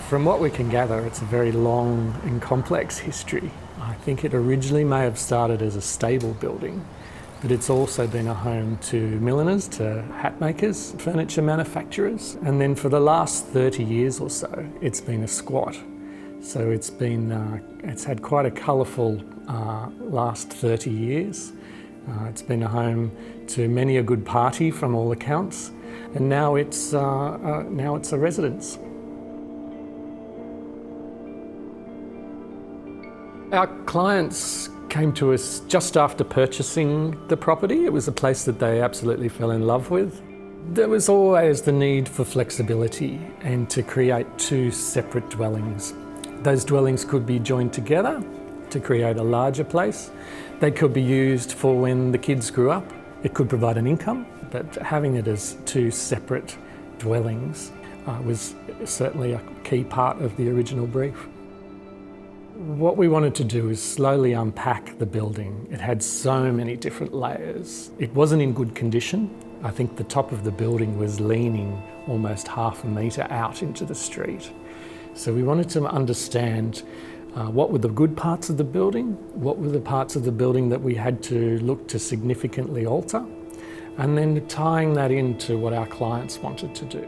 From what we can gather, it's a very long and complex history. I think it originally may have started as a stable building, but it's also been a home to milliners, to hat makers, furniture manufacturers, and then for the last 30 years or so, it's been a squat. So it's had quite a colourful last 30 years. It's been a home to many a good party from all accounts, and now it's a residence. Our clients came to us just after purchasing the property. It was a place that they absolutely fell in love with. There was always the need for flexibility and to create two separate dwellings. Those dwellings could be joined together to create a larger place. They could be used for when the kids grew up. It could provide an income, but having it as two separate dwellings was certainly a key part of the original brief. What we wanted to do is slowly unpack the building. It had so many different layers. It wasn't in good condition. I think the top of the building was leaning almost half a metre out into the street. So we wanted to understand what were the good parts of the building, what were the parts of the building that we had to look to significantly alter, and then tying that into what our clients wanted to do.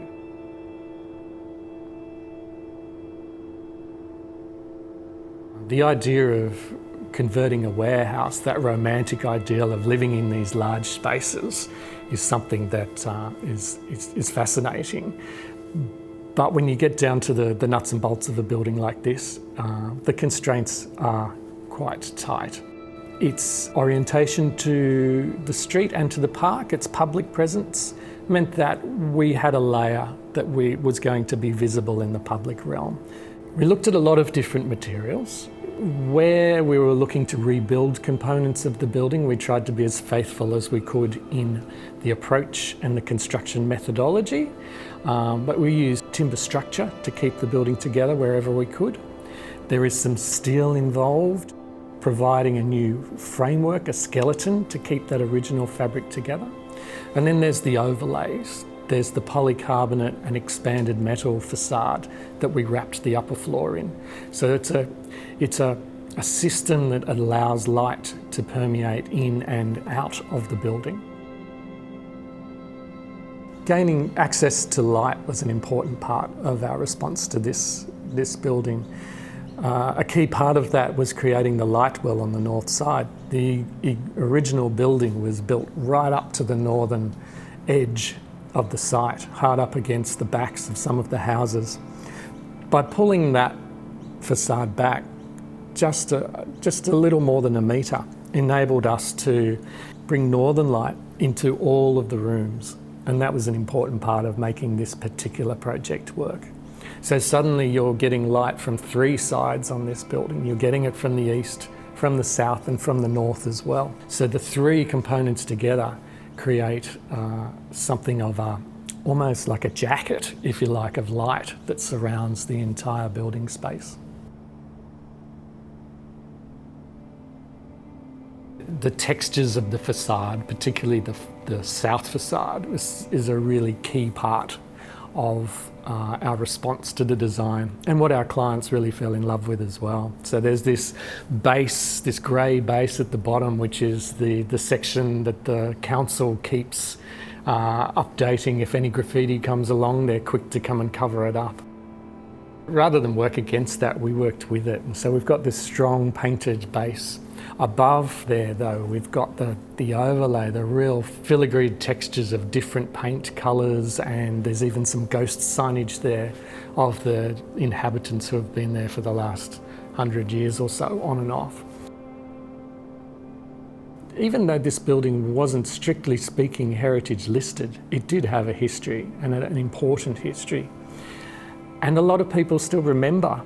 The idea of converting a warehouse, that romantic ideal of living in these large spaces, is something that is fascinating. But when you get down to the nuts and bolts of a building like this, the constraints are quite tight. Its orientation to the street and to the park, its public presence, meant that we had a layer that was going to be visible in the public realm. We looked at a lot of different materials. Where we were looking to rebuild components of the building, we tried to be as faithful as we could in the approach and the construction methodology, but we used timber structure to keep the building together wherever we could. There is some steel involved, providing a new framework, a skeleton to keep that original fabric together. And then there's the overlays. There's the polycarbonate and expanded metal facade that we wrapped the upper floor in. So it's a system that allows light to permeate in and out of the building. Gaining access to light was an important part of our response to this building. A key part of that was creating the light well on the north side. The original building was built right up to the northern edge of the site, hard up against the backs of some of the houses. By pulling that facade back just a little more than a metre enabled us to bring northern light into all of the rooms, and that was an important part of making this particular project work. So suddenly you're getting light from three sides on this building. You're getting it from the east, from the south and from the north as well. So the three components together create something of almost like a jacket, if you like, of light that surrounds the entire building space. The textures of the facade, particularly the south facade, is a really key part of our response to the design and what our clients really fell in love with as well. So there's this base, this grey base at the bottom, which is the section that the council keeps updating. If any graffiti comes along, they're quick to come and cover it up. Rather than work against that, we worked with it. And so we've got this strong painted base. Above there though, we've got the overlay, the real filigreed textures of different paint colours, and there's even some ghost signage there of the inhabitants who have been there for the last 100 years or so, on and off. Even though this building wasn't strictly speaking heritage listed, it did have a history, and an important history. And a lot of people still remember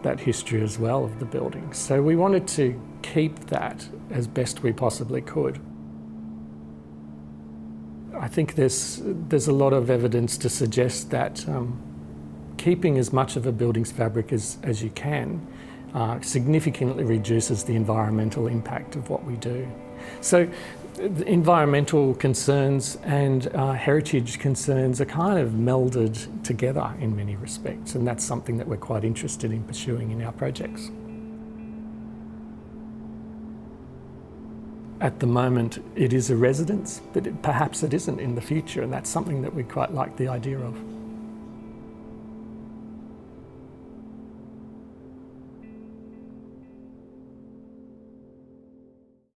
that history as well of the building. So we wanted to keep that as best we possibly could. I think there's a lot of evidence to suggest that keeping as much of a building's fabric as you can significantly reduces the environmental impact of what we do. So The environmental concerns and heritage concerns are kind of melded together in many respects, and that's something that we're quite interested in pursuing in our projects. At the moment, it is a residence, but perhaps it isn't in the future, and that's something that we quite like the idea of.